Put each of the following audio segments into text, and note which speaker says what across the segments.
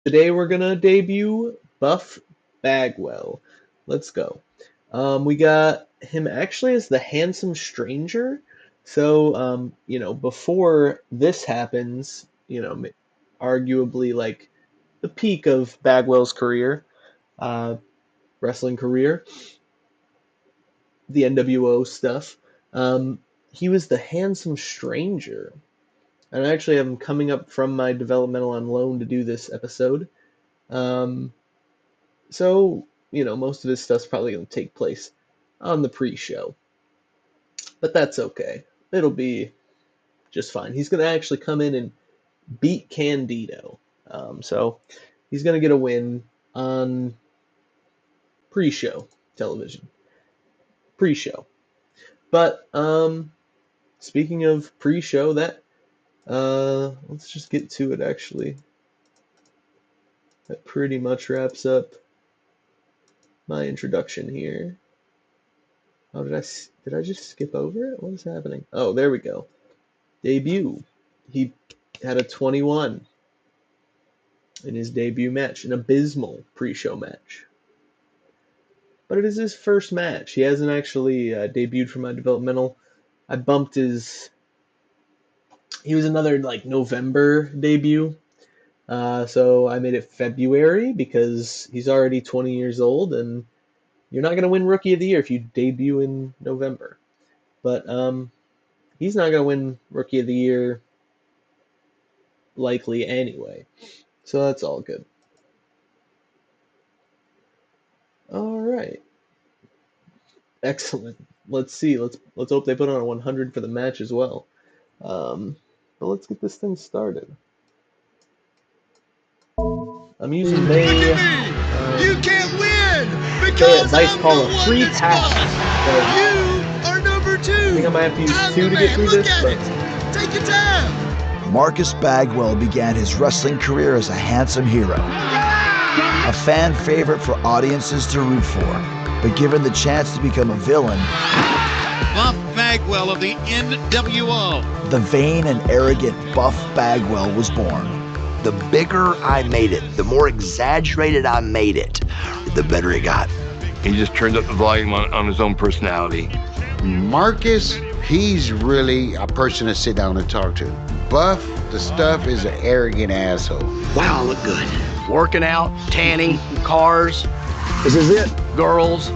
Speaker 1: Today we're gonna debut Buff Bagwell. Let's go. We got him actually as the handsome stranger. So, before this happens, arguably like the peak of Bagwell's career, uh, wrestling career, the NWO stuff. Um, he was the handsome stranger. And I actually have him coming up from my developmental on loan to do this episode. Um, So, most of his stuff's probably going to take place on the pre-show. But that's okay. It'll be just fine. He's going to actually come in and beat Candido. So he's going to get a win on pre-show television. Pre-show. But speaking of pre-show, let's just get to it actually. That pretty much wraps up my introduction here. Oh, did I just skip over it? What is happening? Oh, there we go. Debut. He had a 21 in his debut match, an abysmal pre-show match. But it is his first match. He hasn't actually debuted for my developmental. I bumped his. He was another like November debut, so I made it February because he's already 20 years old, and you're not gonna win Rookie of the Year if you debut in November. But he's not gonna win Rookie of the Year likely anyway. So that's all good. All right. Excellent. Let's see. Let's hope they put on a 100 for the match as well. But let's get this thing started. I'm using May.
Speaker 2: You can't win
Speaker 1: Because
Speaker 2: because
Speaker 1: Dice
Speaker 2: I'm
Speaker 1: call
Speaker 2: the
Speaker 1: a
Speaker 2: one
Speaker 1: free
Speaker 2: that's
Speaker 1: pass.
Speaker 2: boss. You are number two.
Speaker 1: I think I might have to use
Speaker 2: I'm
Speaker 1: 2
Speaker 2: the
Speaker 1: to get
Speaker 2: man.
Speaker 1: through
Speaker 2: Look
Speaker 1: this,
Speaker 2: at
Speaker 1: but
Speaker 2: it. Take your time.
Speaker 3: Marcus Bagwell began his wrestling career as a handsome hero, a fan favorite for audiences to root for. But given the chance to become a villain,
Speaker 2: Buff Bagwell of the NWO.
Speaker 3: the vain and arrogant Buff Bagwell was born.
Speaker 4: The bigger I made it, the more exaggerated I made it, the better it got.
Speaker 5: He just turned up the volume on his own personality.
Speaker 6: Marcus, he's really a person to sit down and talk to. Buff, the stuff, is an arrogant asshole.
Speaker 4: Wow, I look good. Working out, tanning, cars.
Speaker 3: This is it.
Speaker 4: Girls.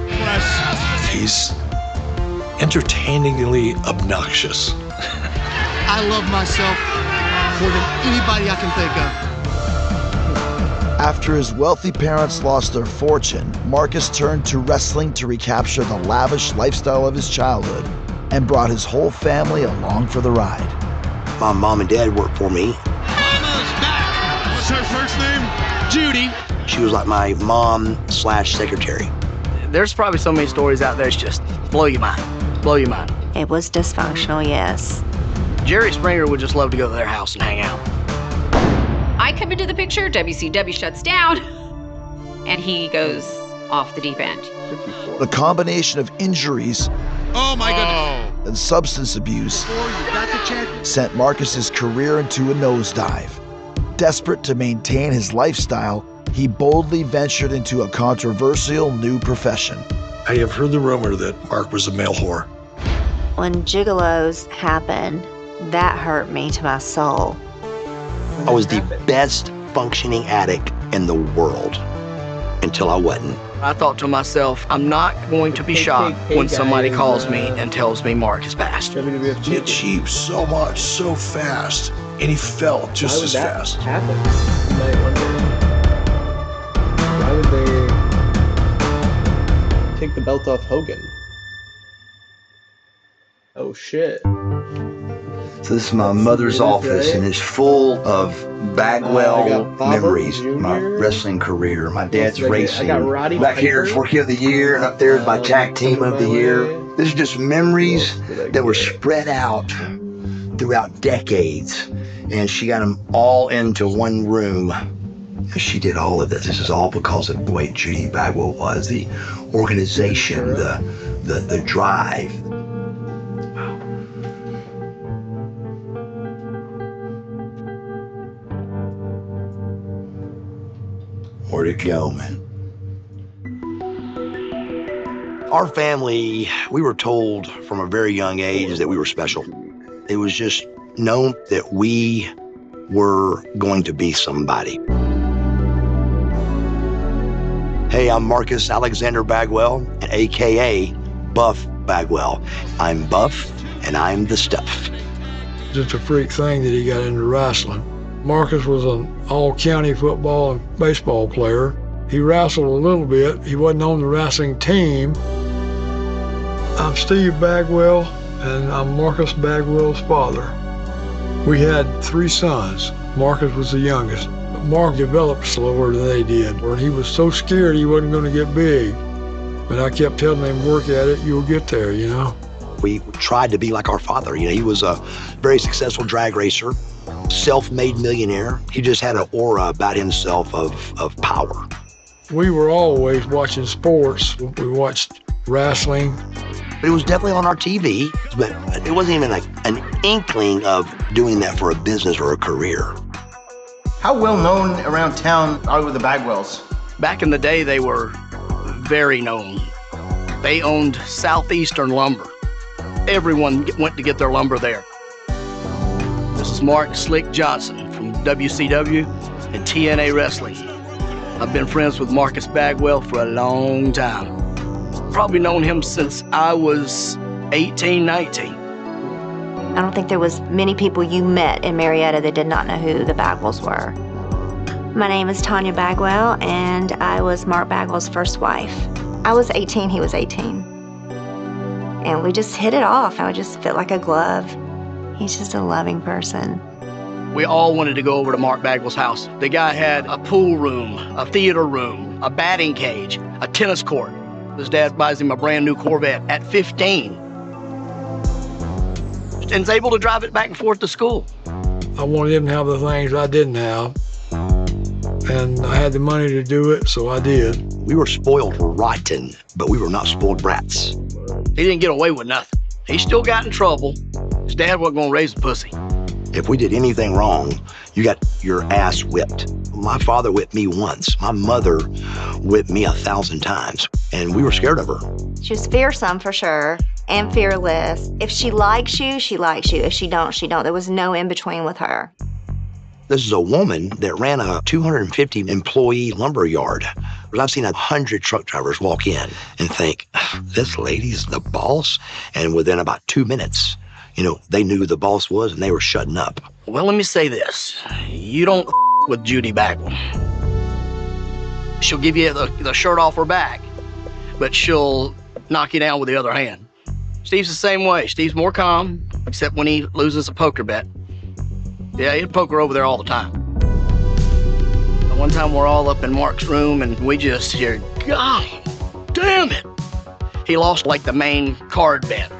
Speaker 7: He's entertainingly obnoxious.
Speaker 2: I love myself more than anybody I can think of.
Speaker 3: After his wealthy parents lost their fortune, Marcus turned to wrestling to recapture the lavish lifestyle of his childhood and brought his whole family along for the ride.
Speaker 4: My mom and dad worked for me.
Speaker 2: Mama's back. What's her first name? Judy.
Speaker 4: She was like my mom/secretary. There's probably so many stories out there, it's just blow your mind. Blow your mind.
Speaker 8: It was dysfunctional, yes.
Speaker 4: Jerry Springer would just love to go to their house and hang out.
Speaker 9: I come into the picture, WCW shuts down, and he goes off the deep end.
Speaker 3: The combination of injuries
Speaker 2: Oh my goodness.
Speaker 3: and substance abuse
Speaker 2: Before you got the champion.
Speaker 3: sent Marcus's career into a nosedive. Desperate to maintain his lifestyle, he boldly ventured into a controversial new profession.
Speaker 7: I have heard the rumor that Mark was a male whore.
Speaker 8: When gigolos happened, that hurt me to my soul.
Speaker 4: I was the best functioning addict in the world until I wasn't. I thought to myself, I'm not going to be shocked when somebody calls me and tells me Mark has passed.
Speaker 1: WWF
Speaker 7: He
Speaker 1: champion.
Speaker 7: achieved so much, so fast, and he fell
Speaker 1: Why
Speaker 7: just
Speaker 1: would
Speaker 7: as
Speaker 1: that
Speaker 7: fast.
Speaker 1: happen? You might wonder. Why would they take the belt off Hogan? Oh shit.
Speaker 4: So this is my mother's office, and it's full of
Speaker 1: I
Speaker 4: Bagwell
Speaker 1: got Baba
Speaker 4: memories. My
Speaker 1: Jr..
Speaker 4: wrestling career, my dad's
Speaker 1: I got
Speaker 4: racing.
Speaker 1: Roddy
Speaker 4: Back here is
Speaker 1: Piper.
Speaker 4: Rookie of the Year, and up there is my tag team of the year. This is just memories that were spread out throughout decades, and she got them all into one room. She did all of this. This is all because of the way Judy Bagwell was, the organization, the drive. Where'd it go, man? Our family, we were told from a very young age that we were special. It was just known that we were going to be somebody. Hey, I'm Marcus Alexander Bagwell, AKA Buff Bagwell. I'm Buff, and I'm the stuff.
Speaker 10: Just a freak thing that he got into wrestling. Marcus was an all-county football and baseball player. He wrestled a little bit. He wasn't on the wrestling team. I'm Steve Bagwell, and I'm Marcus Bagwell's father. We had 3 sons. Marcus was the youngest. Mark developed slower than they did. He was so scared he wasn't going to get big. But I kept telling him, work at it, you'll get there, you know.
Speaker 4: We tried to be like our father. You know, he was a very successful drag racer, self-made millionaire. He just had an aura about himself of power.
Speaker 10: We were always watching sports. We watched wrestling.
Speaker 4: It was definitely on our TV, but it wasn't even like an inkling of doing that for a business or a career.
Speaker 11: How well known around town are the Bagwells?
Speaker 12: Back in the day, they were very known. They owned Southeastern Lumber. Everyone went to get their lumber there. This is Mark Slick Johnson from WCW and TNA Wrestling. I've been friends with Marcus Bagwell for a long time. Probably known him since I was 18, 19.
Speaker 8: I don't think there was many people you met in Marietta that did not know who the Bagwells were. My name is Tanya Bagwell, and I was Mark Bagwell's first wife. I was 18, he was 18. And we just hit it off. I would just fit like a glove. He's just a loving person.
Speaker 12: We all wanted to go over to Mark Bagwell's house. The guy had a pool room, a theater room, a batting cage, a tennis court. His dad buys him a brand new Corvette at 15. And is able to drive it back and forth to school.
Speaker 10: I wanted him to have the things I didn't have. And I had the money to do it, so I did.
Speaker 4: We were spoiled rotten, but we were not spoiled brats.
Speaker 12: He didn't get away with nothing. He still got in trouble. His dad wasn't gonna raise a pussy.
Speaker 4: If we did anything wrong, you got your ass whipped. My father whipped me once. My mother whipped me 1,000 times, and we were scared of her.
Speaker 8: She was fearsome for sure, and fearless. If she likes you, she likes you. If she don't, she don't. There was no in between with her.
Speaker 4: This is a woman that ran a 250 employee lumber yard. I've seen 100 truck drivers walk in and think, this lady's the boss. And within about 2 minutes, you know, they knew who the boss was and they were shutting up.
Speaker 12: Well, let me say this. You don't with Judy Bagwell. She'll give you the shirt off her back, but she'll knock you down with the other hand. Steve's the same way. Steve's more calm, except when he loses a poker bet. Yeah, he'd poker over there all the time. One time we're all up in Mark's room and we just hear, God damn it. He lost like the main card bet.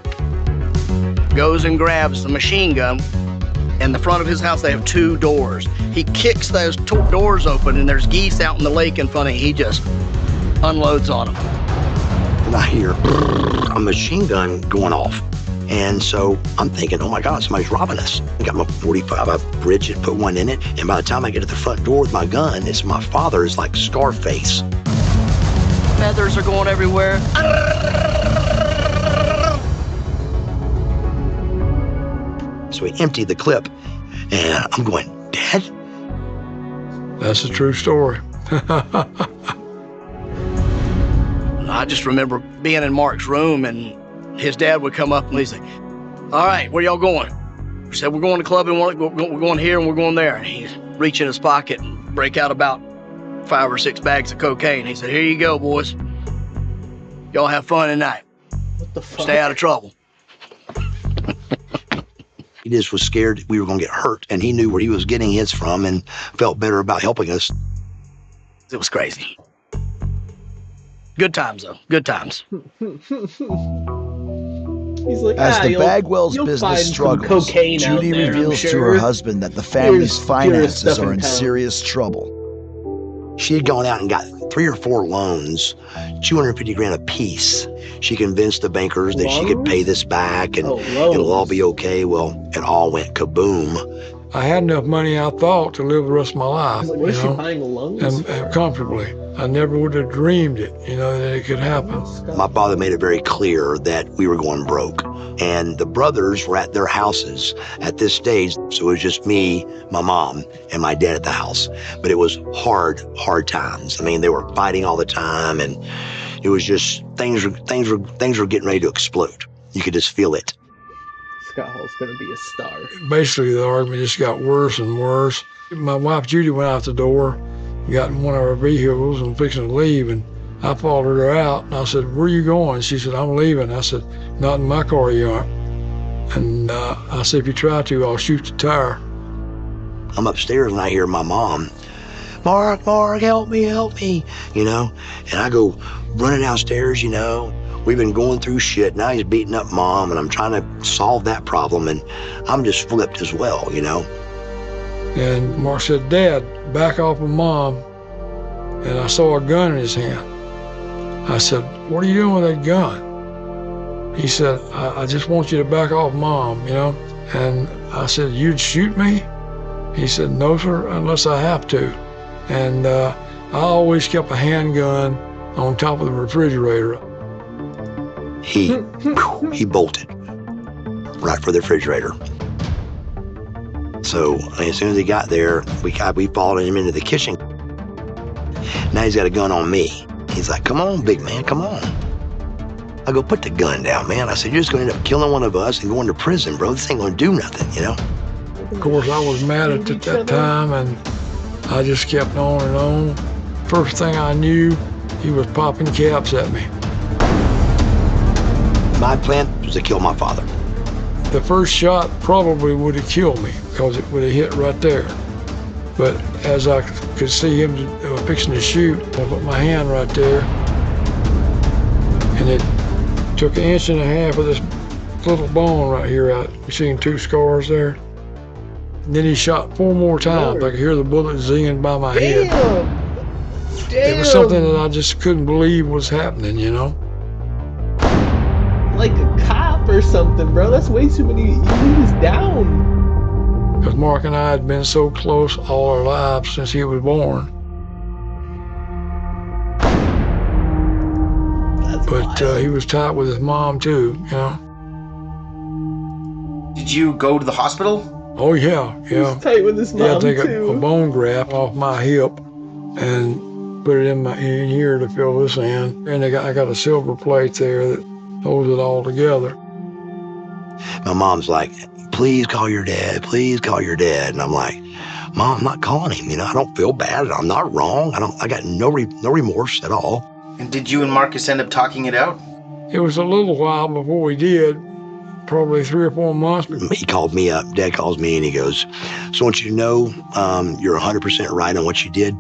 Speaker 12: Goes and grabs the machine gun. In the front of his house, they have 2 doors. He kicks those 2 doors open and there's geese out in the lake in front of him. He just unloads on them.
Speaker 4: And I hear a machine gun going off. And so I'm thinking, oh my God, somebody's robbing us. I got my 45, I bridged it, put one in it. And by the time I get to the front door with my gun, it's my father's like Scarface.
Speaker 12: Feathers are going everywhere.
Speaker 4: So he emptied the clip and I'm going, Dad?
Speaker 10: That's a true story.
Speaker 12: I just remember being in Mark's room and his dad would come up and he'd say, all right, where y'all going? We said, we're going to club and we're going here and we're going there. And he'd reach in his pocket and break out about 5 or 6 bags of cocaine. He said, here you go, boys. Y'all have fun tonight.
Speaker 1: What the fuck?
Speaker 12: Stay out of trouble.
Speaker 4: He just was scared we were going to get hurt, and he knew where he was getting his from and felt better about helping us.
Speaker 12: It was crazy. Good times, though. Good times.
Speaker 1: He's like,
Speaker 3: As the Bagwell's
Speaker 1: you'll
Speaker 3: business
Speaker 1: find some
Speaker 3: struggles,
Speaker 1: cocaine out
Speaker 3: Judy
Speaker 1: there, I'm
Speaker 3: reveals to
Speaker 1: sure.
Speaker 3: her husband that the family's
Speaker 1: Here's
Speaker 3: finances
Speaker 1: stuff
Speaker 3: are
Speaker 1: in
Speaker 3: in
Speaker 1: town.
Speaker 3: serious trouble.
Speaker 4: She had gone out and got 3 or 4 loans, 250 grand a piece. She convinced the bankers that she could pay this back and it'll all be okay. Well, it all went kaboom.
Speaker 10: I had enough money, I thought, to live the rest of my life.
Speaker 1: Like, what is she buying lungs?
Speaker 10: And comfortably. I never would have dreamed it, that it could happen.
Speaker 4: My father made it very clear that we were going broke. And the brothers were at their houses at this stage. So it was just me, my mom, and my dad at the house. But it was hard times. I mean, they were fighting all the time, and it was just things were getting ready to explode. You could just feel it.
Speaker 1: Scott Hall's gonna be a star.
Speaker 10: Basically, the argument just got worse and worse. My wife Judy went out the door, got in one of our vehicles and fixing to leave, and I followed her out, and I said, "Where are you going?" She said, "I'm leaving." I said, "Not in my car, you aren't." And I said, "If you try to, I'll shoot the tire."
Speaker 4: I'm upstairs and I hear my mom, Mark, help me. And I go running downstairs, We've been going through shit. Now he's beating up Mom, and I'm trying to solve that problem, and I'm just flipped as well,
Speaker 10: And Mark said, "Dad, back off of Mom." And I saw a gun in his hand. I said, "What are you doing with that gun?" He said, I just want you to back off Mom, And I said, "You'd shoot me?" He said, "No, sir, unless I have to." And I always kept a handgun on top of the refrigerator.
Speaker 4: He bolted right for the refrigerator. So as soon as he got there, we followed him into the kitchen. Now he's got a gun on me. He's like, "Come on, big man, come on." I go, "Put the gun down, man." I said, "You're just going to end up killing one of us and going to prison, bro. This ain't going to do nothing,
Speaker 10: Of course, I was mad at that time, and I just kept on and on. First thing I knew, he was popping caps at me.
Speaker 4: My plan was to kill my father.
Speaker 10: The first shot probably would have killed me because it would have hit right there. But as I could see him fixing to shoot, I put my hand right there, and it took 1.5 inches of this little bone right here out. You see 2 scars there? And then he shot 4 more times. I could hear the bullet zinging by my head. It was something that I just couldn't believe was happening,
Speaker 1: Like a cop or something, bro. That's way too many. He was down.
Speaker 10: Because Mark and I had been so close all our lives since he was born. But he was tight with his mom too,
Speaker 11: Did you go to the hospital?
Speaker 10: Oh yeah.
Speaker 1: He was tight with his mom
Speaker 10: Yeah, take
Speaker 1: too.
Speaker 10: a bone graft off my hip and put it in here to fill this in. And I got a silver plate there that holds it all together.
Speaker 4: My mom's like, "Please call your dad. Please call your dad." And I'm like, "Mom, I'm not calling him. I don't feel bad. I'm not wrong. I got no remorse at all."
Speaker 11: And did you and Marcus end up talking it out?
Speaker 10: It was a little while before we did, probably 3 or 4 months.
Speaker 4: He called me up. Dad calls me and he goes, "So I want you to know you're 100% right on what you did.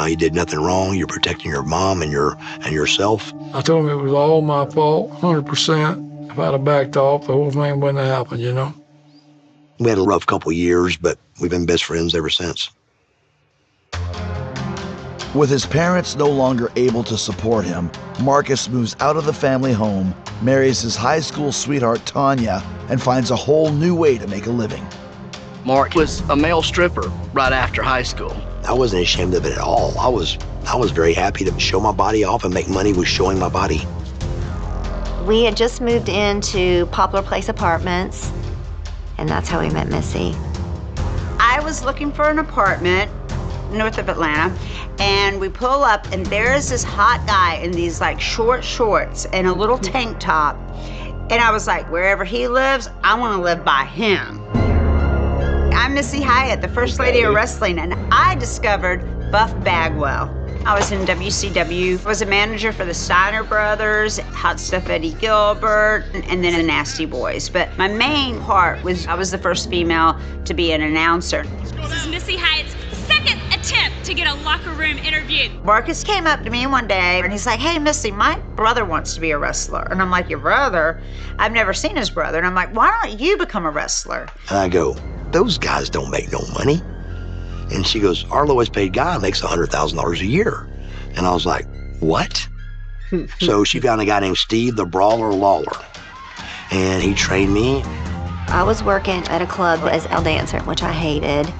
Speaker 4: You did nothing wrong. You're protecting your mom and yourself."
Speaker 10: I told him it was all my fault, 100%. If I'd have backed off, the whole thing wouldn't have happened,
Speaker 4: We had a rough couple years, but we've been best friends ever since.
Speaker 3: With his parents no longer able to support him, Marcus moves out of the family home, marries his high school sweetheart Tanya, and finds a whole new way to make a living.
Speaker 12: Mark was a male stripper right after high school.
Speaker 4: I wasn't ashamed of it at all. I was very happy to show my body off and make money with showing my body.
Speaker 8: We had just moved into Poplar Place Apartments, and that's how we met Missy.
Speaker 13: I was looking for an apartment north of Atlanta, and we pull up, and there's this hot guy in these like short shorts and a little tank top. And I was like, wherever he lives, I want to live by him. I'm Missy Hyatt, the first lady of wrestling, and I discovered Buff Bagwell. I was in WCW. I was a manager for the Steiner Brothers, Hot Stuff Eddie Gilbert, and then the Nasty Boys. But my main part was I was the first female to be an announcer.
Speaker 14: This is Missy Hyatt's second attempt to get a locker room interview.
Speaker 13: Marcus came up to me one day and he's like, "Hey, Missy, my brother wants to be a wrestler." And I'm like, "Your brother?" I've never seen his brother. And I'm like, "Why don't you become a wrestler?"
Speaker 4: And I go, "Those guys don't make no money." And she goes, "Our lowest paid guy makes $100,000 a year." And I was like, "What?" So she found a guy named Steve the Brawler Lawler. And he trained me.
Speaker 8: I was working at a club as a dancer, which I hated,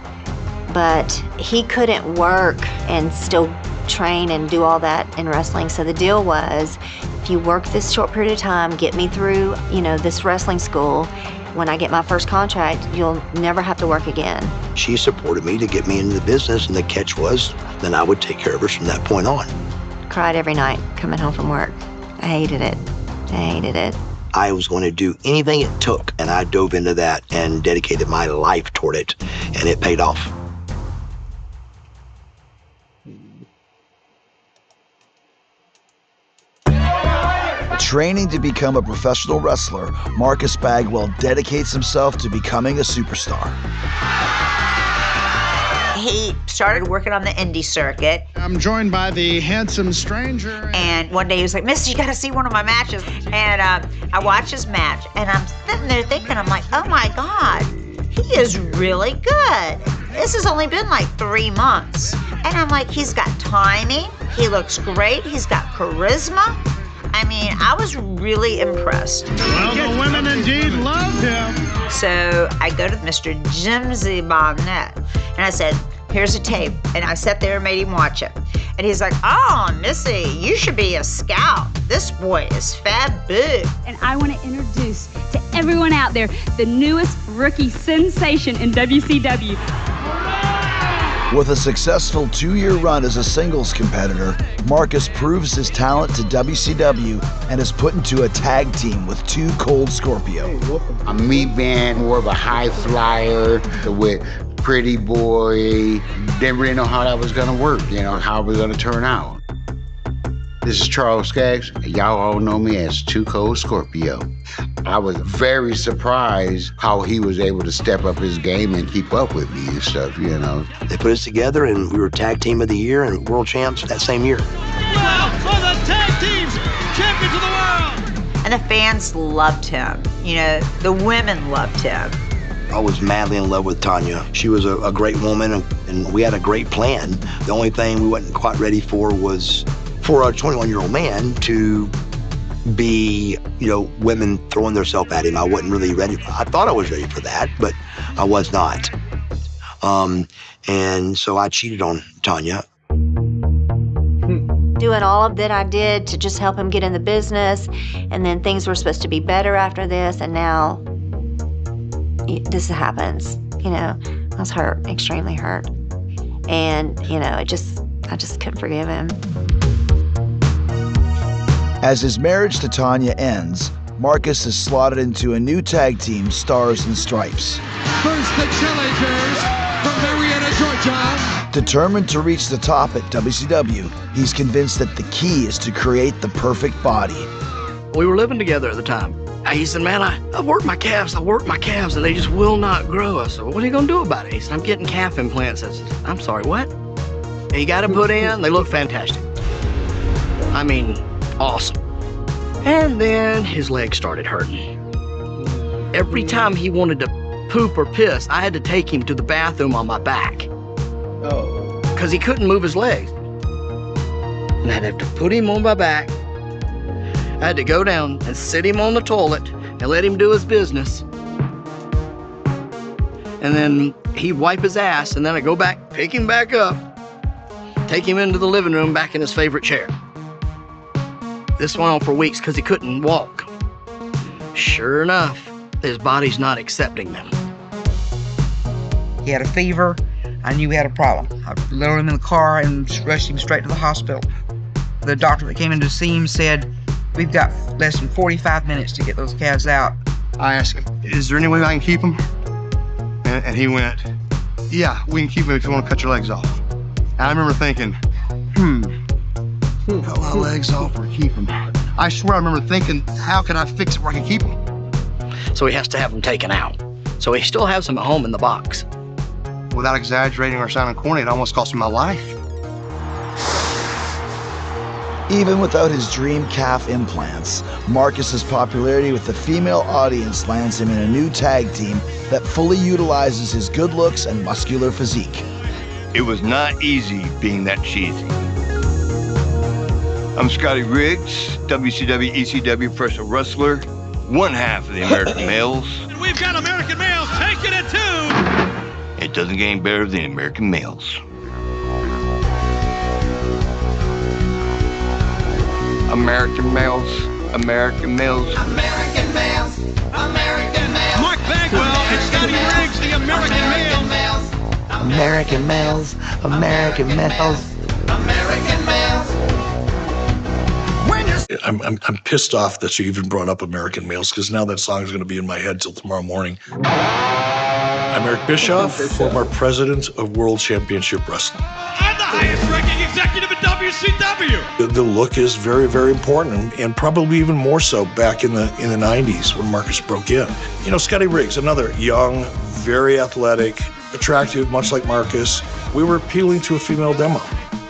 Speaker 8: but he couldn't work and still train and do all that in wrestling. So the deal was, if you work this short period of time, get me through, this wrestling school, when I get my first contract, you'll never have to work again.
Speaker 4: She supported me to get me into the business, and the catch was, then I would take care of her from that point on.
Speaker 8: Cried every night coming home from work. I hated it.
Speaker 4: I was going to do anything it took, and I dove into that and dedicated my life toward it, and it paid off.
Speaker 3: Training to become a professional wrestler, Marcus Bagwell dedicates himself to becoming a superstar.
Speaker 13: He started working on the indie circuit.
Speaker 2: I'm joined by the handsome stranger.
Speaker 13: And one day he was like, "Miss, you gotta see one of my matches." And I watched his match, and I'm sitting there thinking, I'm like, oh my God, he is really good. This has only been like 3 months. And I'm like, he's got timing, he looks great, he's got charisma. I mean, I was really impressed.
Speaker 2: Well, the women indeed loved him.
Speaker 13: So I go to Mr. Jimsy Cornette, and I said, here's a tape. And I sat there and made him watch it. And he's like, oh, Missy, you should be a scout. This boy is fab big.
Speaker 14: And I want to introduce to everyone out there the newest rookie sensation in WCW.
Speaker 3: With a successful 2-year run as a singles competitor, Marcus proves his talent to WCW and is put into a tag team with 2 Cold Scorpio.
Speaker 6: A meat man, more of a high flyer with Pretty Boy. Didn't really know how that was gonna work, how it was gonna turn out. This is Charles Skaggs. Y'all all know me as 2 Cold Scorpio. I was very surprised how he was able to step up his game and keep up with me and stuff,
Speaker 4: They put us together, and we were tag team of the year and world champs that same year.
Speaker 2: Well, for the tag teams, champions of the world.
Speaker 13: And the fans loved him. The women loved him.
Speaker 4: I was madly in love with Tanya. She was a great woman, and we had a great plan. The only thing we wasn't quite ready for was for a 21-year-old man to be, women throwing themselves at him. I wasn't really ready. I thought I was ready for that, but I was not. And so I cheated on Tanya.
Speaker 8: Doing all of that I did to just help him get in the business, and then things were supposed to be better after this, and now this happens. I was hurt, extremely hurt. And, I just couldn't forgive him.
Speaker 3: As his marriage to Tanya ends, Marcus is slotted into a new tag team, Stars and Stripes.
Speaker 2: First the challengers from Marietta, Georgia.
Speaker 3: Determined to reach the top at WCW, he's convinced that the key is to create the perfect body.
Speaker 12: We were living together at the time. He said, man, I've worked my calves, and they just will not grow. I said, well, what are you going to do about it? He said, I'm getting calf implants. I said, I'm sorry, what? And you got to put in, they look fantastic. I mean, awesome. And then his legs started hurting. Every time he wanted to poop or piss, I had to take him to the bathroom on my back.
Speaker 1: Oh.
Speaker 12: Because he couldn't move his legs. And I'd have to put him on my back. I had to go down and sit him on the toilet and let him do his business. And then he'd wipe his ass, and then I'd go back, pick him back up, take him into the living room back in his favorite chair. This went on for weeks because he couldn't walk. Sure enough, his body's not accepting them.
Speaker 15: He had a fever. I knew he had a problem. I loaded him in the car and rushed him straight to the hospital. The doctor that came in to see him said, we've got less than 45 minutes to get those calves out.
Speaker 11: I asked him, is there any way I can keep them? And he went, yeah, we can keep them if you want to cut your legs off. And I remember thinking, cut my legs off or keep them. I swear I remember thinking, how can I fix it where I can keep them?
Speaker 12: So he has to have them taken out. So he still has them at home in the box.
Speaker 11: Without exaggerating or sounding corny, it almost cost me my life.
Speaker 3: Even without his dream calf implants, Marcus's popularity with the female audience lands him in a new tag team that fully utilizes his good looks and muscular physique.
Speaker 5: It was not easy being that cheesy. I'm Scotty Riggs, WCW, ECW professional wrestler. one half of the American males.
Speaker 16: And we've got American males taking it too.
Speaker 5: It doesn't get any better than American males. American males, American males.
Speaker 16: American males, American males. Mark Bagwell and Scotty Riggs, the American males.
Speaker 4: American males, American males.
Speaker 16: American males.
Speaker 7: I'm pissed off that you even brought up American males, because now that song is going to be in my head till tomorrow morning. I'm Eric Bischoff, former president of World Championship Wrestling.
Speaker 16: I'm the highest ranking executive at WCW.
Speaker 7: The look is very, very important, and probably even more so back in the 90s when Marcus broke in. You know, Scotty Riggs, another young, very athletic, attractive, much like Marcus. We were appealing to a female demo.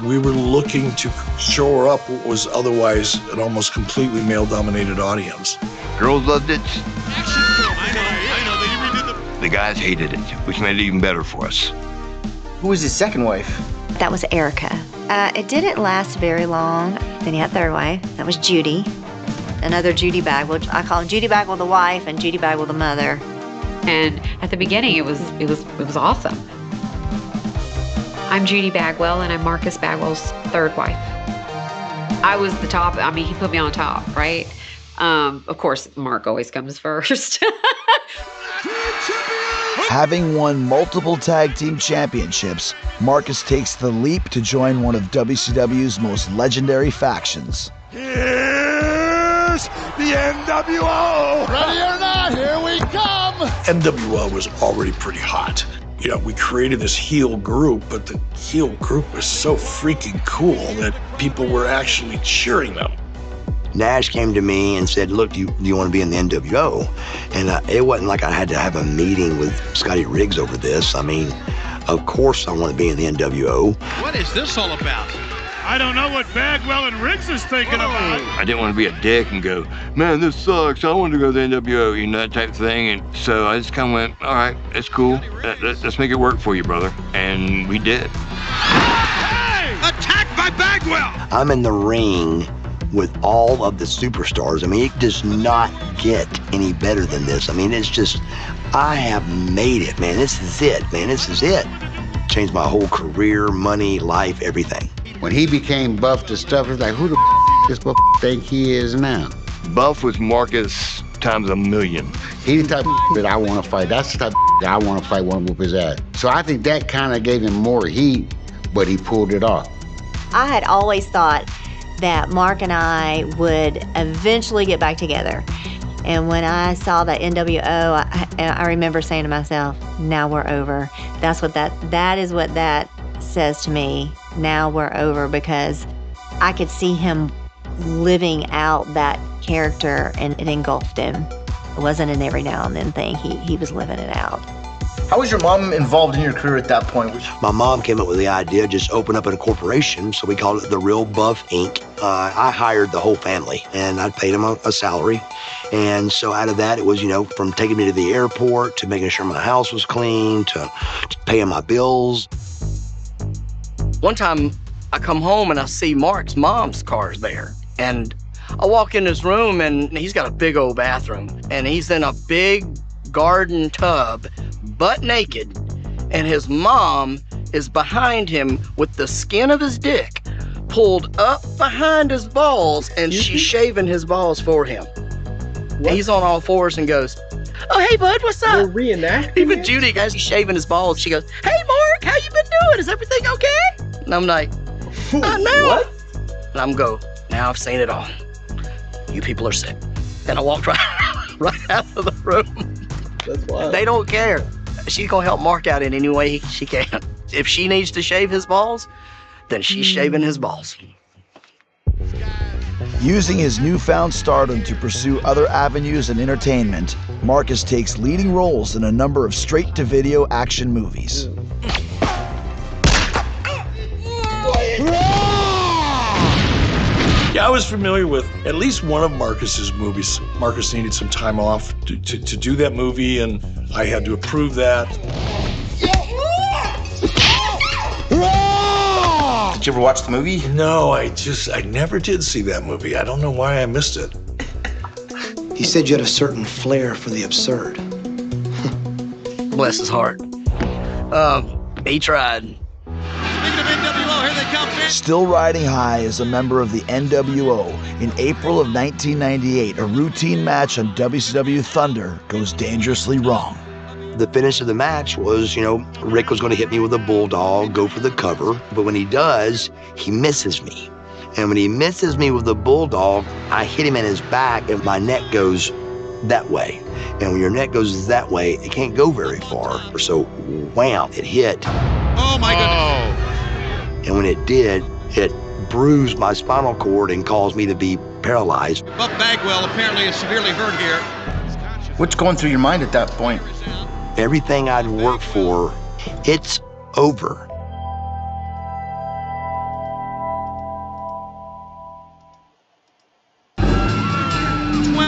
Speaker 7: We were looking to shore up what was otherwise an almost completely male-dominated audience.
Speaker 5: Girls loved it.
Speaker 16: I know. They redid
Speaker 5: The guys hated it, which made it even better for us.
Speaker 17: Who was his second wife?
Speaker 8: That was Erica. It didn't last very long. Then he had a third wife. That was Judy. Another Judy Bagwell. I call him Judy Bagwell the wife and Judy Bagwell the mother.
Speaker 9: And at the beginning, it was awesome. I'm Judy Bagwell, and I'm Marcus Bagwell's third wife. I was the top. I mean, he put me on top, right? Of course, Mark always comes first.
Speaker 3: Having won multiple tag team championships, Marcus takes the leap to join one of WCW's most legendary factions.
Speaker 7: Here's the NWO!
Speaker 16: Ready or not, here we come!
Speaker 7: NWO was already pretty hot. You know, we created this heel group, but the heel group was so freaking cool that people were actually cheering them.
Speaker 4: Nash came to me and said, look, do you want to be in the NWO? And it wasn't like I had to have a meeting with Scotty Riggs over this. I mean, of course I want to be in the NWO.
Speaker 16: What is this all about? I don't know what Bagwell and Riggs is thinking about.
Speaker 5: I didn't want to be a dick and go, man, this sucks. I want to go to the NWO, you know, that type of thing. And so I just kind of went, all right, it's cool. Let's make it work for you, brother. And we did.
Speaker 16: Hey! Attacked by Bagwell!
Speaker 4: I'm in the ring with all of the superstars. I mean, it does not get any better than this. I mean, it's just, I have made it, man. This is it, man. This is it. Changed my whole career, money, life, everything.
Speaker 6: When he became buff to stuff, it's like, who the this think he is now?
Speaker 5: Buff was Marcus times a million.
Speaker 6: He's the type of that I want to fight. That's the type of that I want to fight, want to whoop his ass. So I think that kind of gave him more heat, but he pulled it off.
Speaker 8: I had always thought that Mark and I would eventually get back together. And when I saw that NWO, I remember saying to myself, now we're over. That is what that says to me. Now we're over, because I could see him living out that character, and it engulfed him. It wasn't an every now and then thing. He was living it out.
Speaker 17: How was your mom involved in your career at that point?
Speaker 4: My mom came up with the idea, just open up a corporation, so we called it The Real Buff Inc. I hired the whole family, and I paid them a salary. And so out of that, it was, you know, from taking me to the airport, to making sure my house was clean, to paying my bills.
Speaker 12: One time, I come home and I see Mark's mom's car's there. And I walk in his room, and he's got a big old bathroom. And he's in a big garden tub, butt naked. And his mom is behind him with the skin of his dick pulled up behind his balls, and she's shaving his balls for him. He's on all fours and goes, oh, hey, bud, what's up?
Speaker 1: We're reenacting
Speaker 12: Even
Speaker 1: it?
Speaker 12: Judy, as he's shaving his balls, she goes, hey, Mark, how you been doing? Is everything okay? And I'm like, no.
Speaker 1: What?
Speaker 12: And I'm go, now I've seen it all. You people are sick. And I walked right out of the room.
Speaker 1: That's wild.
Speaker 12: They don't care. She's going to help Mark out in any way she can. If she needs to shave his balls, then she's shaving his balls.
Speaker 3: Using his newfound stardom to pursue other avenues in entertainment, Marcus takes leading roles in a number of straight-to-video action movies.
Speaker 7: Yeah, I was familiar with at least one of Marcus's movies. Marcus needed some time off to do that movie, and I had to approve that.
Speaker 17: Did you ever watch the movie?
Speaker 7: No, I never did see that movie. I don't know why I missed it.
Speaker 18: He said you had a certain flair for the absurd.
Speaker 12: Bless his heart. He tried.
Speaker 3: Still riding high as a member of the NWO, in April of 1998, a routine match on WCW Thunder goes dangerously wrong.
Speaker 4: The finish of the match was, Rick was going to hit me with a bulldog, go for the cover, but when he does, he misses me. And when he misses me with the bulldog, I hit him in his back and my neck goes that way. And when your neck goes that way, it can't go very far. So wham, it hit.
Speaker 16: Oh my goodness.
Speaker 4: And when it did, it bruised my spinal cord and caused me to be paralyzed.
Speaker 16: Buff Bagwell apparently is severely hurt here.
Speaker 17: What's going through your mind at that point?
Speaker 4: Everything I'd worked for, it's over.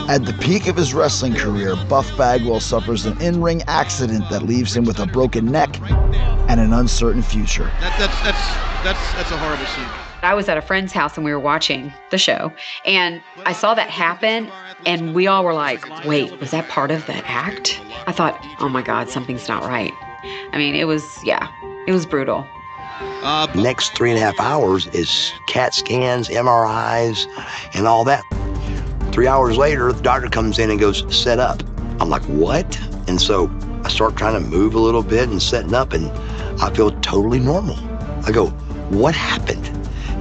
Speaker 3: At the peak of his wrestling career, Buff Bagwell suffers an in-ring accident that leaves him with a broken neck and an uncertain future.
Speaker 16: That's a horrible scene.
Speaker 9: I was at a friend's house and we were watching the show, and I saw that happen, and we all were like, wait, was that part of the act? I thought, oh my God, something's not right. I mean, it was brutal.
Speaker 4: Next 3.5 hours is CAT scans, MRIs, and all that. 3 hours later, the doctor comes in and goes, set up. I'm like, what? And so I start trying to move a little bit and setting up, and I feel totally normal. I go, what happened?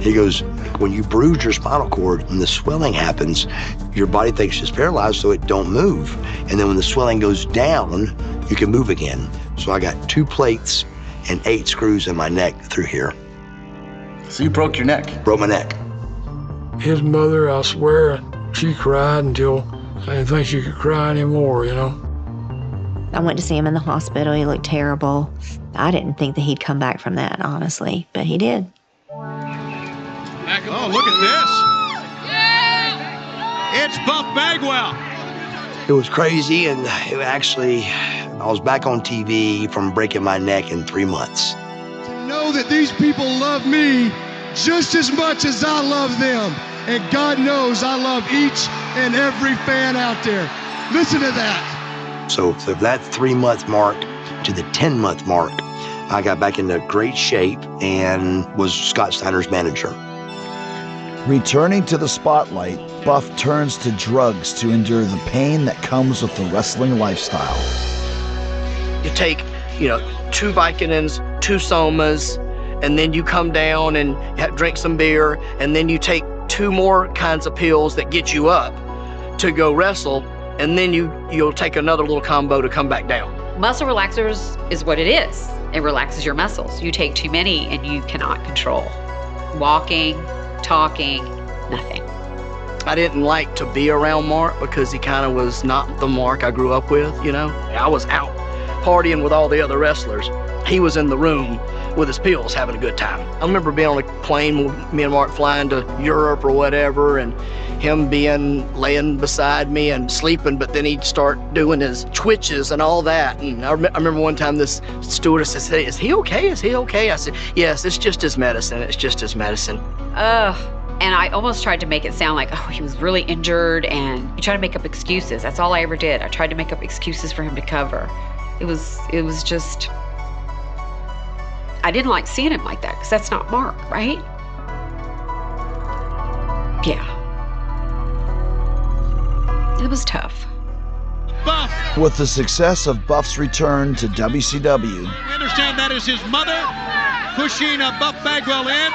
Speaker 4: He goes, when you bruise your spinal cord and the swelling happens, your body thinks it's paralyzed, so it don't move. And then when the swelling goes down, you can move again. So I got 2 plates and 8 screws in my neck through here.
Speaker 17: So you broke your neck?
Speaker 4: Broke my neck.
Speaker 10: His mother, I swear, she cried until I didn't think she could cry anymore,
Speaker 8: I went to see him in the hospital. He looked terrible. I didn't think that he'd come back from that, honestly, but he did.
Speaker 16: Oh, look at this. It's Buff Bagwell.
Speaker 4: It was crazy, and it actually, I was back on TV from breaking my neck in 3 months.
Speaker 2: Know that these people love me just as much as I love them. And God knows I love each and every fan out there. Listen to that.
Speaker 4: So from that 3-month mark to the 10-month mark, I got back into great shape and was Scott Steiner's manager.
Speaker 3: Returning to the spotlight, Buff turns to drugs to endure the pain that comes with the wrestling lifestyle.
Speaker 12: You take, 2 Vicodins, 2 Somas, and then you come down and drink some beer, and then you take 2 more kinds of pills that get you up to go wrestle, and then you'll take another little combo to come back down.
Speaker 9: Muscle relaxers is what it is. It relaxes your muscles. You take too many and you cannot control. Walking, talking, nothing.
Speaker 12: I didn't like to be around Mark because he kind of was not the Mark I grew up with, I was out partying with all the other wrestlers. He was in the room with his pills having a good time. I remember being on a plane with me and Mark flying to Europe or whatever, and him laying beside me and sleeping, but then he'd start doing his twitches and all that. And I remember one time this stewardess said, is he okay? Is he okay? I said, yes, it's just his medicine. It's just his medicine.
Speaker 9: And I almost tried to make it sound like, he was really injured, and he tried to make up excuses. That's all I ever did. I tried to make up excuses for him to cover. It was just, I didn't like seeing him like that, because that's not Mark, right? Yeah. It was tough.
Speaker 16: Buff.
Speaker 3: With the success of Buff's return to WCW,
Speaker 16: We understand that is his mother pushing Buff Bagwell in.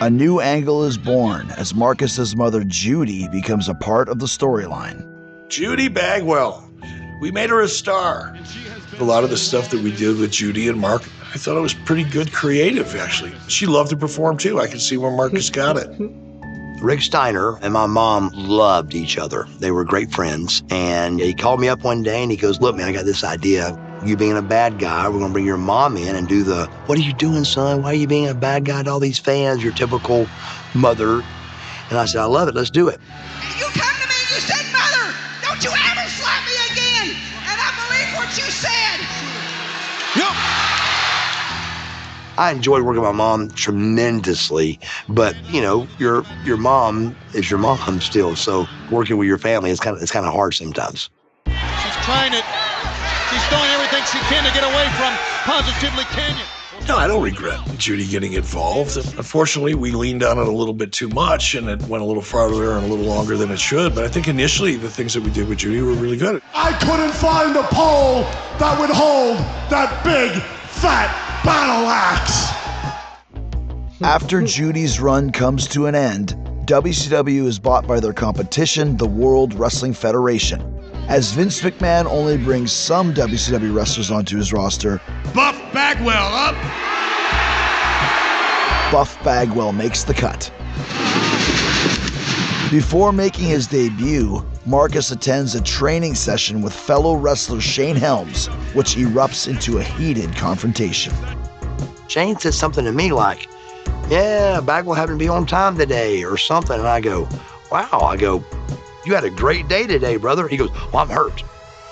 Speaker 3: a new angle is born as Marcus's mother, Judy, becomes a part of the storyline.
Speaker 7: Judy Bagwell. We made her a star. A lot of the stuff that we did with Judy and Mark, I thought it was pretty good creative, actually. She loved to perform, too. I could see where Marcus got it.
Speaker 4: Rick Steiner and my mom loved each other. They were great friends. And he called me up one day and he goes, look, man, I got this idea. You being a bad guy, we're going to bring your mom in and do the, what are you doing, son? Why are you being a bad guy to all these fans? Your typical mother. And I said, I love it. Let's do it.
Speaker 19: You come to me and you said, Mother, don't you ever slap me again. And I believe what you said.
Speaker 16: Yep.
Speaker 4: I enjoyed working with my mom tremendously, but you know, your mom is your mom still. So working with your family is kind of hard sometimes.
Speaker 16: She's trying it. She's doing everything she can to get away from Positively Canyon.
Speaker 7: No, I don't regret Judy getting involved. Unfortunately, we leaned on it a little bit too much, and it went a little farther and a little longer than it should. But I think initially the things that we did with Judy were really good.
Speaker 2: I couldn't find a pole that would hold that big, fat battle axe.
Speaker 3: After Judy's run comes to an end, WCW is bought by their competition, the World Wrestling Federation. As Vince McMahon only brings some WCW wrestlers onto his roster,
Speaker 16: Buff Bagwell up.
Speaker 3: Buff Bagwell makes the cut. Before making his debut, Marcus attends a training session with fellow wrestler Shane Helms, which erupts into a heated confrontation.
Speaker 4: Shane said something to me like, yeah, Bagwell happened to be on time today or something. And I go, wow. I go, you had a great day today, brother. He goes, well, I'm hurt.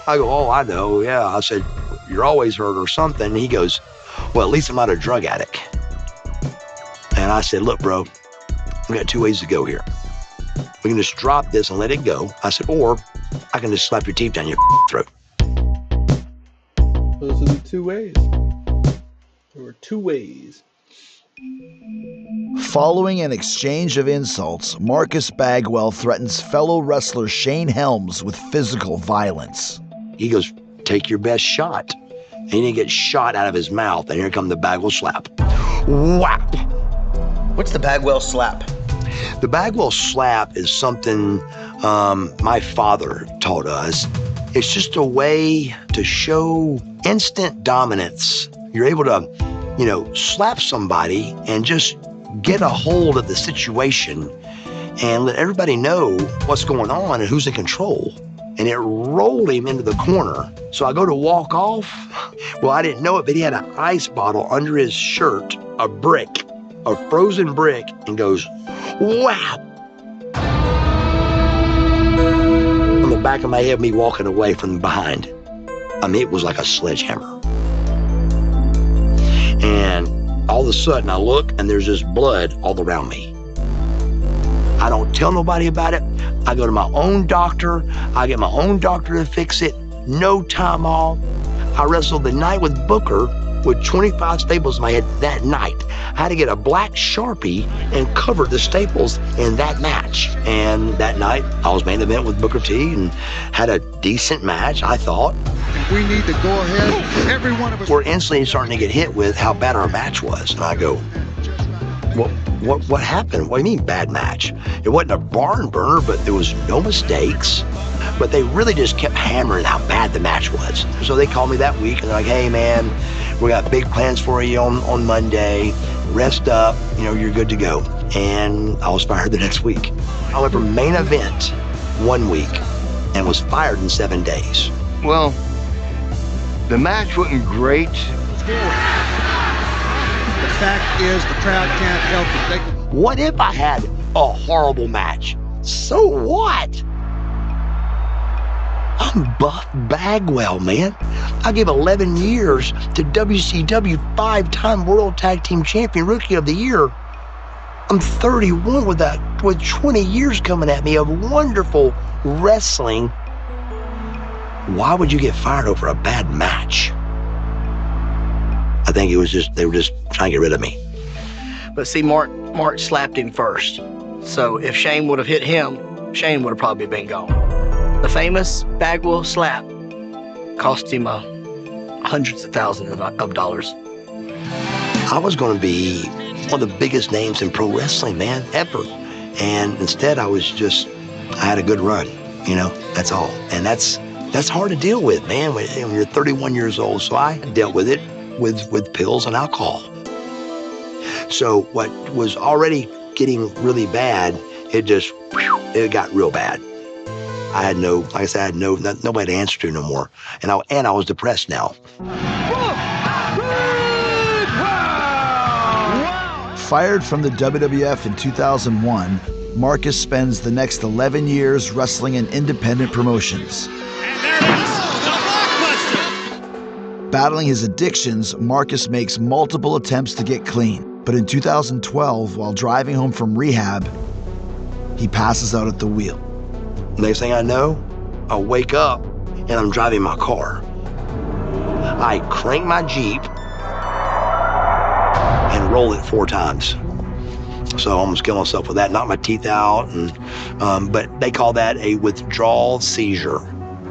Speaker 4: I go, oh, I know, yeah. I said, you're always hurt or something. And he goes, well, at least I'm not a drug addict. And I said, look, bro, we got two ways to go here. We can just drop this and let it go. I said, or I can just slap your teeth down your throat.
Speaker 1: Those are the two ways. There were two ways.
Speaker 3: Following an exchange of insults, Marcus Bagwell threatens fellow wrestler Shane Helms with physical violence.
Speaker 4: He goes, take your best shot. And he didn't get shot out of his mouth. And here come the Bagwell slap. Whap!
Speaker 17: What's the Bagwell slap?
Speaker 4: The Bagwell slap is something my father taught us. It's just a way to show instant dominance. You're able to, slap somebody and just get a hold of the situation and let everybody know what's going on and who's in control. And it rolled him into the corner. So I go to walk off. Well, I didn't know it, but he had an ice bottle under his shirt, a frozen brick, and goes, wow. On the back of my head, me walking away from behind. I mean, it was like a sledgehammer. And all of a sudden I look and there's just blood all around me. I don't tell nobody about it. I go to my own doctor. I get my own doctor to fix it. No time off. I wrestled the night with Booker with 25 staples in my head that night. I had to get a black Sharpie and cover the staples in that match. And that night, I was main event with Booker T and had a decent match, I thought.
Speaker 16: We need to go ahead. Every one of us.
Speaker 4: We're instantly starting to get hit with how bad our match was. And I go, what happened? What do you mean bad match? It wasn't a barn burner, but there was no mistakes. But they really just kept hammering how bad the match was. So they called me that week and they're like, hey man, we got big plans for you on Monday. Rest up, you're good to go. And I was fired the next week. I went from main event 1 week and was fired in 7 days.
Speaker 5: Well, the match wasn't great.
Speaker 16: The fact is, the crowd can't help it.
Speaker 4: What if I had a horrible match? So what? I'm Buff Bagwell, man. I gave 11 years to WCW 5-time World Tag Team Champion, Rookie of the Year. I'm 31 with 20 years coming at me of wonderful wrestling. Why would you get fired over a bad match? I think they were just trying to get rid of me.
Speaker 12: But see, Mark slapped him first. So if Shane would have hit him, Shane would have probably been gone. The famous Bagwell slap cost him hundreds of thousands of dollars.
Speaker 4: I was going to be one of the biggest names in pro wrestling, man, ever. And instead, I had a good run, that's all. And that's hard to deal with, man, when you're 31 years old. So I dealt with it with pills and alcohol. So what was already getting really bad, it got real bad. I had nobody to answer to no more. And I was depressed now.
Speaker 3: Fired from the WWF in 2001, Marcus spends the next 11 years wrestling in independent promotions. Battling his addictions, Marcus makes multiple attempts to get clean. But in 2012, while driving home from rehab, he passes out at the wheel.
Speaker 4: Next thing I know, I wake up and I'm driving my car. I crank my Jeep and roll it 4 times. So I almost killed myself with that, knocked my teeth out. But they call that a withdrawal seizure.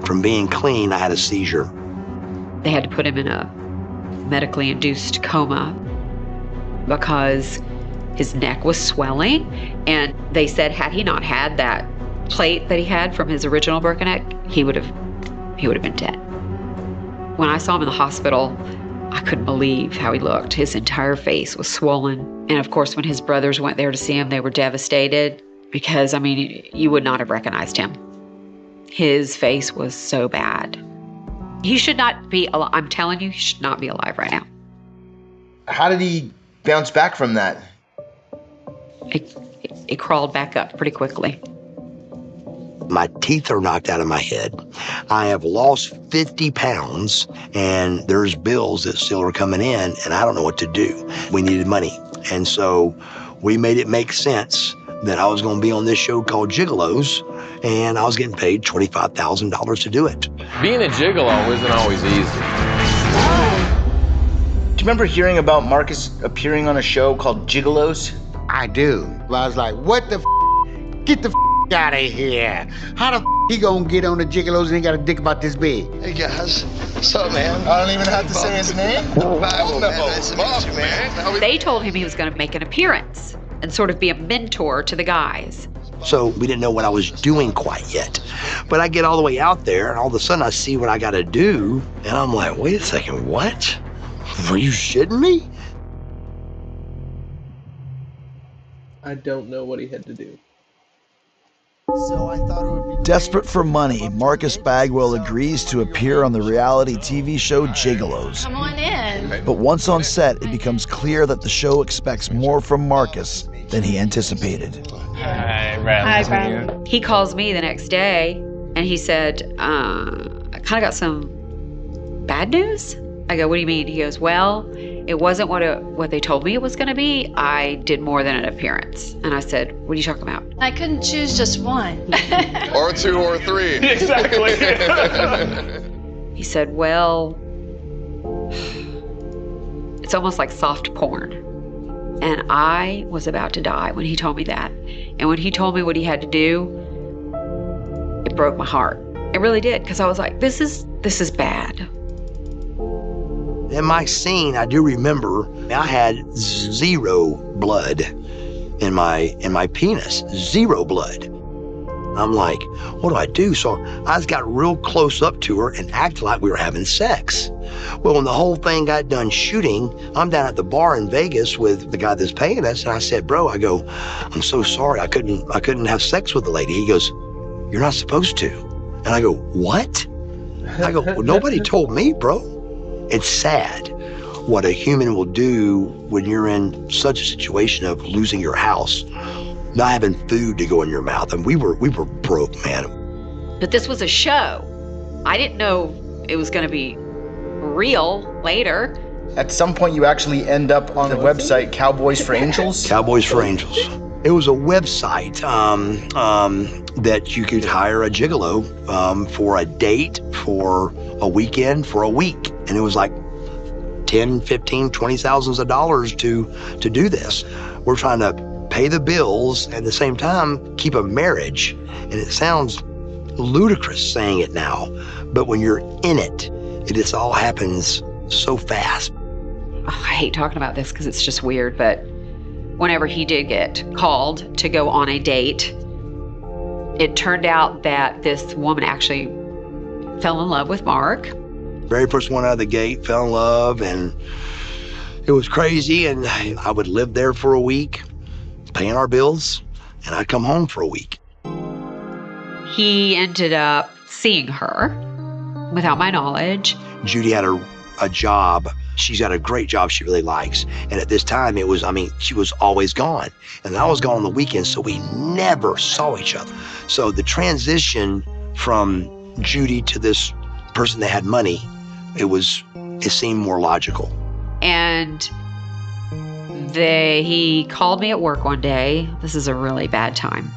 Speaker 4: From being clean, I had a seizure.
Speaker 9: They had to put him in a medically induced coma because his neck was swelling. And they said had he not had that plate that he had from his original broken neck, he would have been dead. When I saw him in the hospital, I couldn't believe how he looked. His entire face was swollen. And of course, when his brothers went there to see him, they were devastated because, I mean, you would not have recognized him. His face was so bad. He should not be alive. I'm telling you, he should not be alive right now.
Speaker 17: How did he bounce back from that?
Speaker 9: It crawled back up pretty quickly.
Speaker 4: My teeth are knocked out of my head. I have lost 50 pounds, and there's bills that still are coming in, and I don't know what to do. We needed money. And so we made it make sense that I was going to be on this show called Gigolos, and I was getting paid $25,000 to do it.
Speaker 20: Being a gigolo isn't always easy.
Speaker 17: Do you remember hearing about Marcus appearing on a show called Gigolos?
Speaker 6: I do. I was like, what the f? Get the f out of here. How the f he gonna get on the Gigolos and he got a dick about this big?
Speaker 21: Hey guys, what's up, man? I don't even have to say his name.
Speaker 20: Bagwell, man. Nice to meet you, man.
Speaker 9: They told him he was going to make an appearance and sort of be a mentor to the guys.
Speaker 4: So we didn't know what I was doing quite yet. But I get all the way out there, and all of a sudden I see what I got to do, and I'm like, wait a second, what? Are you shitting me?
Speaker 1: I don't know what he had to do.
Speaker 3: So I thought it would be desperate for money, Marcus Bagwell agrees to appear on the reality TV show Gigolos.
Speaker 22: Come on in.
Speaker 3: But once on set, it becomes clear that the show expects more from Marcus than he anticipated.
Speaker 22: Hi, Brad.
Speaker 9: He calls me the next day and he said, I kind of got some bad news. I go, what do you mean? He goes, well, it wasn't what they told me it was going to be. I did more than an appearance. And I said, what are you talking about?
Speaker 22: I couldn't choose just one.
Speaker 20: Or 2 or 3.
Speaker 22: Exactly.
Speaker 9: He said, well, it's almost like soft porn. And I was about to die when he told me that. And when he told me what he had to do, it broke my heart. It really did, because I was like, this is bad.
Speaker 4: In my scene, I do remember I had 0 blood in my penis, 0 blood. I'm like, what do I do? So I just got real close up to her and acted like we were having sex. Well, when the whole thing got done shooting, I'm down at the bar in Vegas with the guy that's paying us, and I said, bro, I go, I'm so sorry, I couldn't have sex with the lady. He goes, you're not supposed to. And I go, what? I go, well, nobody told me, bro. It's sad what a human will do when you're in such a situation of losing your house, not having food to go in your mouth. And we were broke, man.
Speaker 9: But this was a show. I didn't know it was going to be real later.
Speaker 17: At some point, you actually end up on the website Cowboys for Angels?
Speaker 4: Cowboys for Angels. It was a website that you could hire a gigolo for a date, for a weekend, for a week. And it was like $10,000, $15,000, $20,000 to do this. We're trying to pay the bills and at the same time keep a marriage. And it sounds ludicrous saying it now, but when you're in it, it just all happens so fast.
Speaker 9: Oh, I hate talking about this because it's just weird, but whenever he did get called to go on a date, it turned out that this woman actually fell in love with Mark.
Speaker 4: Very first one out of the gate, fell in love, and it was crazy. And I would live there for a week, paying our bills, and I'd come home for a week.
Speaker 9: He ended up seeing her without my knowledge.
Speaker 4: Judy had a job. She's got a great job she really likes. And at this time, she was always gone. And I was gone on the weekends, so we never saw each other. So the transition from Judy to this person that had money, it was It seemed more logical.
Speaker 9: And he called me at work one day. This is a really bad time.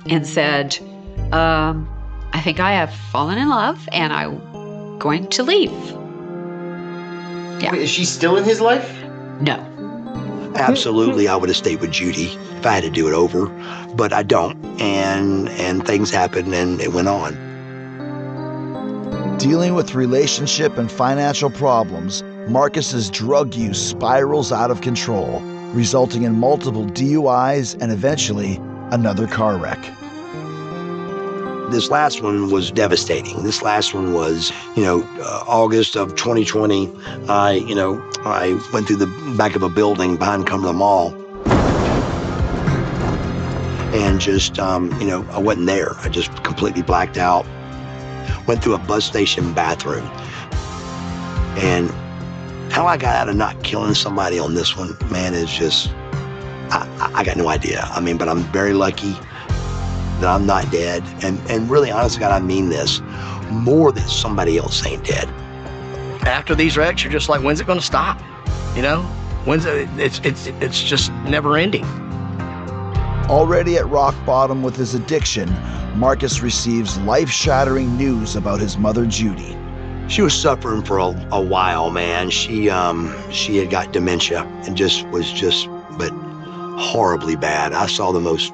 Speaker 9: And said, I think I have fallen in love and I'm going to leave. Yeah.
Speaker 17: Wait, is she still in his life?
Speaker 9: No.
Speaker 4: Absolutely, I would have stayed with Judy if I had to do it over, but I don't. And things happened and it went on.
Speaker 3: Dealing with relationship and financial problems, Marcus's drug use spirals out of control, resulting in multiple DUIs and eventually another car wreck.
Speaker 4: This last one was devastating. This last one was, August of 2020. I went through the back of a building behind Cumberland Mall. And just, I wasn't there. I just completely blacked out. Went through a bus station bathroom. And how I got out of not killing somebody on this one, man, is just, I got no idea. I mean, but I'm very lucky that I'm not dead. And really, honestly, God, I mean this, more than somebody else ain't dead.
Speaker 12: After these wrecks, you're just like, when's it going to stop? It's just never ending.
Speaker 3: Already at rock bottom with his addiction, Marcus receives life-shattering news about his mother, Judy.
Speaker 4: She was suffering for a while, man. She had got dementia and but horribly bad. I saw the most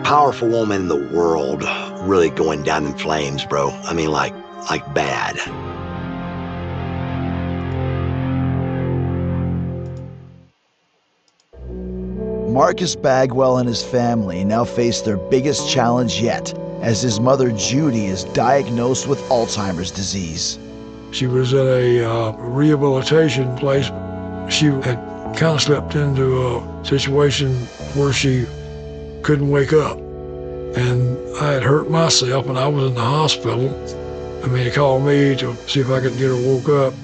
Speaker 4: powerful woman in the world really going down in flames, bro. I mean, like bad.
Speaker 3: Marcus Bagwell and his family now face their biggest challenge yet, as his mother Judy is diagnosed with Alzheimer's disease.
Speaker 10: She was in a rehabilitation place. She had kind of slipped into a situation where she couldn't wake up. And I had hurt myself and I was in the hospital. He called me to see if I could get her woke up.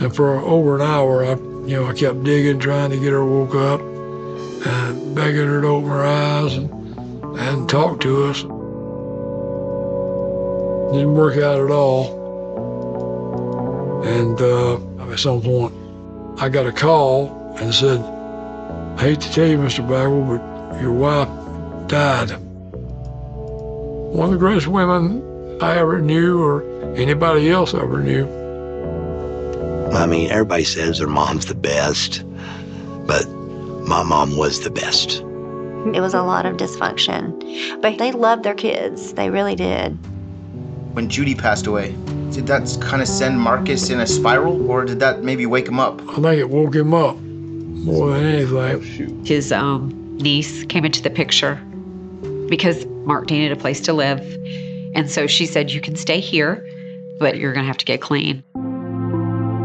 Speaker 10: And for over an hour, I kept digging, trying to get her woke up and begging her to open her eyes and talk to us. Didn't work out at all. And at some point, I got a call and said, I hate to tell you, Mr. Bagwell, but your wife died. One of the greatest women I ever knew or anybody else ever knew.
Speaker 4: I mean, everybody says their mom's the best, but my mom was the best.
Speaker 8: It was a lot of dysfunction, but they loved their kids. They really did.
Speaker 17: When Judy passed away, did that kind of send Marcus in a spiral, or did that maybe wake him up?
Speaker 10: I think it woke him up more than anything.
Speaker 9: His niece came into the picture because Mark needed a place to live. And so she said, you can stay here, but you're going to have to get clean.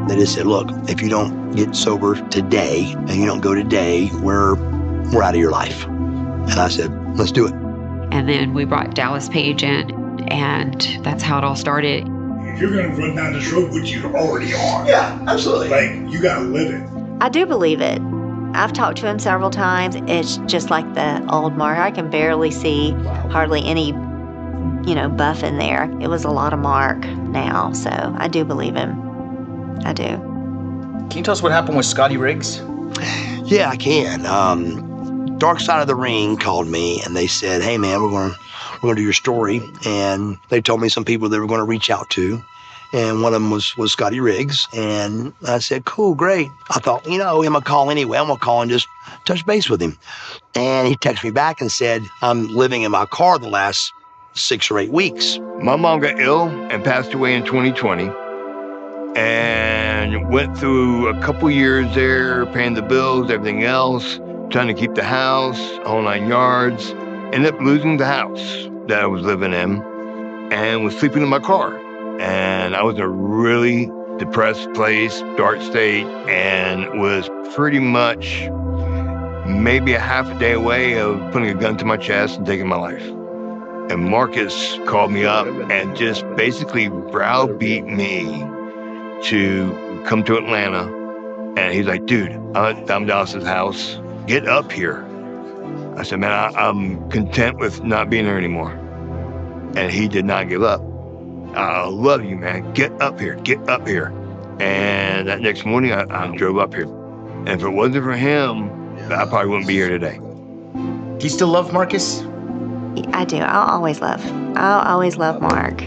Speaker 4: They just said, look, if you don't get sober today and you don't go today, we're out of your life. And I said, let's do it.
Speaker 9: And then we brought Dallas Page in, and that's how it all started.
Speaker 13: If you're going to run down this road, which you already are.
Speaker 4: Yeah, absolutely.
Speaker 13: Like, you got to live it.
Speaker 8: I do believe it. I've talked to him several times. It's just like the old Mark. I can barely see hardly any, buff in there. It was a lot of Mark now, so I do believe him. I do.
Speaker 17: Can you tell us what happened with Scotty Riggs?
Speaker 4: Yeah, I can. Dark Side of the Ring called me and they said, hey man, we're gonna do your story. And they told me some people they were gonna reach out to. And one of them was Scotty Riggs. And I said, cool, great. I thought, I'm gonna call anyway. I'm gonna call and just touch base with him. And he texted me back and said, I'm living in my car the last 6 or 8 weeks.
Speaker 5: My mom got ill and passed away in 2020. And went through a couple years there, paying the bills, everything else, trying to keep the house, whole 9 yards. Ended up losing the house that I was living in and was sleeping in my car. And I was in a really depressed place, dark state, and was pretty much maybe a half a day away of putting a gun to my chest and taking my life. And Marcus called me up and just basically browbeat me to come to Atlanta. And he's like, dude, I'm at Dallas's house. Get up here. I said, man, I'm content with not being there anymore. And he did not give up. I love you, man. Get up here. Get up here. And that next morning, I drove up here. And if it wasn't for him, I probably wouldn't be here today.
Speaker 17: Do you still love Marcus?
Speaker 8: I do. I'll always love Mark.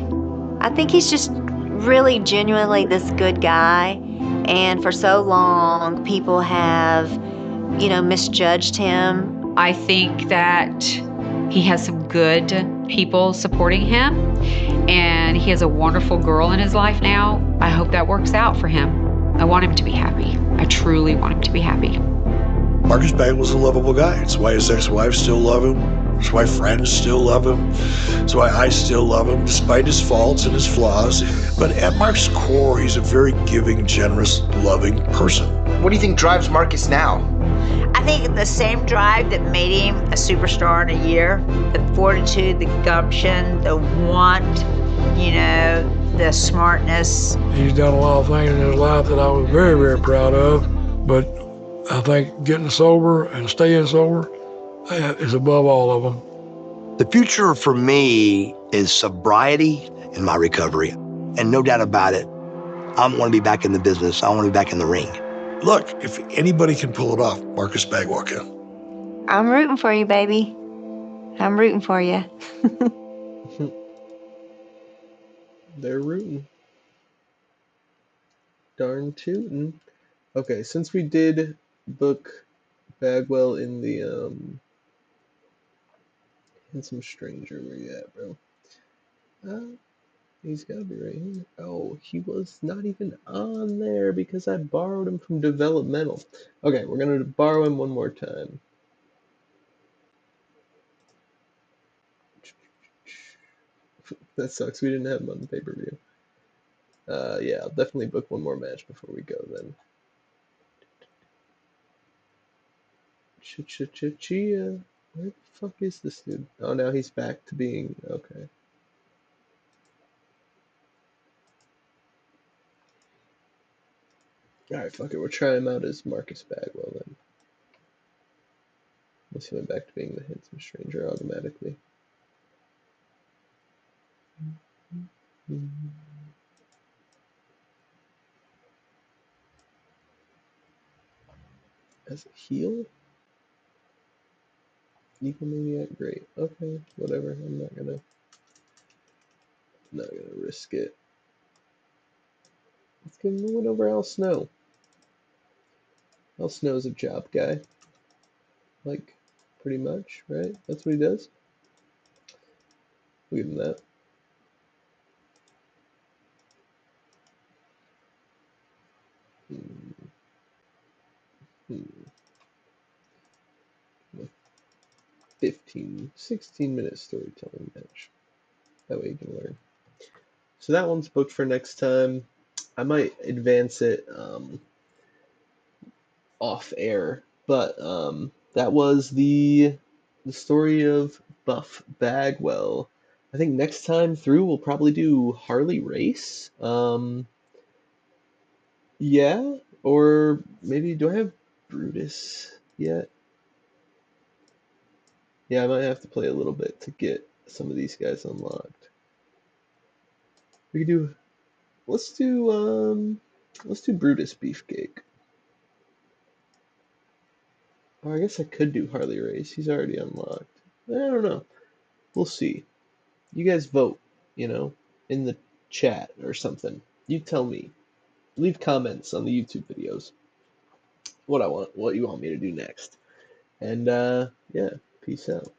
Speaker 8: I think he's just really genuinely this good guy. And for so long, people have, misjudged him.
Speaker 9: I think that he has some good people supporting him, and he has a wonderful girl in his life now. I hope that works out for him. I want him to be happy. I truly want him to be happy.
Speaker 7: Marcus Bagwell's a lovable guy. It's why his ex-wives still love him. It's why friends still love him. It's why I still love him, despite his faults and his flaws. But at Mark's core, he's a very giving, generous, loving person.
Speaker 17: What do you think drives Marcus now?
Speaker 14: I think the same drive that made him a superstar in a year, the fortitude, the gumption, the want, the smartness.
Speaker 10: He's done a lot of things in his life that I was very, very proud of, but I think getting sober and staying sober is above all of them.
Speaker 3: The future for me is sobriety and my recovery. And no doubt about it, I want to be back in the business. I want to be back in the ring.
Speaker 7: Look, if anybody can pull it off, Marcus Bagwell can.
Speaker 8: I'm rooting for you, baby. I'm rooting for you.
Speaker 1: They're rooting. Darn tootin'. Okay, since we did book Bagwell in the Handsome Stranger, where you at, bro? He's gotta be right here. Oh, he was not even on there because I borrowed him from Developmental. Okay, we're gonna borrow him one more time. That sucks. We didn't have him on the pay-per-view. Yeah, I'll definitely book one more match before we go then. Chia. Where the fuck is this dude? Oh, now he's back to being okay. Alright, fuck it. We'll try him out as Marcus Bagwell then. Unless he went back to being the Handsome Stranger automatically. As a heel? Egomaniac, great. Okay, whatever. I'm not gonna risk it. Let's give him a win over Al Snow. Al Snow's a job guy. Like, pretty much, right? That's what he does. We'll give him that. Hmm. 16-minute storytelling match. That way you can learn. So that one's booked for next time. I might advance it off air, but that was the story of Buff Bagwell. I think next time through we'll probably do Harley Race. Yeah, or maybe do I have Brutus yet? Yeah, I might have to play a little bit to get some of these guys unlocked. We could do let's do Brutus Beefcake. Or I guess I could do Harley Race. He's already unlocked. I don't know. We'll see. You guys vote, in the chat or something. You tell me. Leave comments on the YouTube videos. What you want me to do next. And yeah, peace out.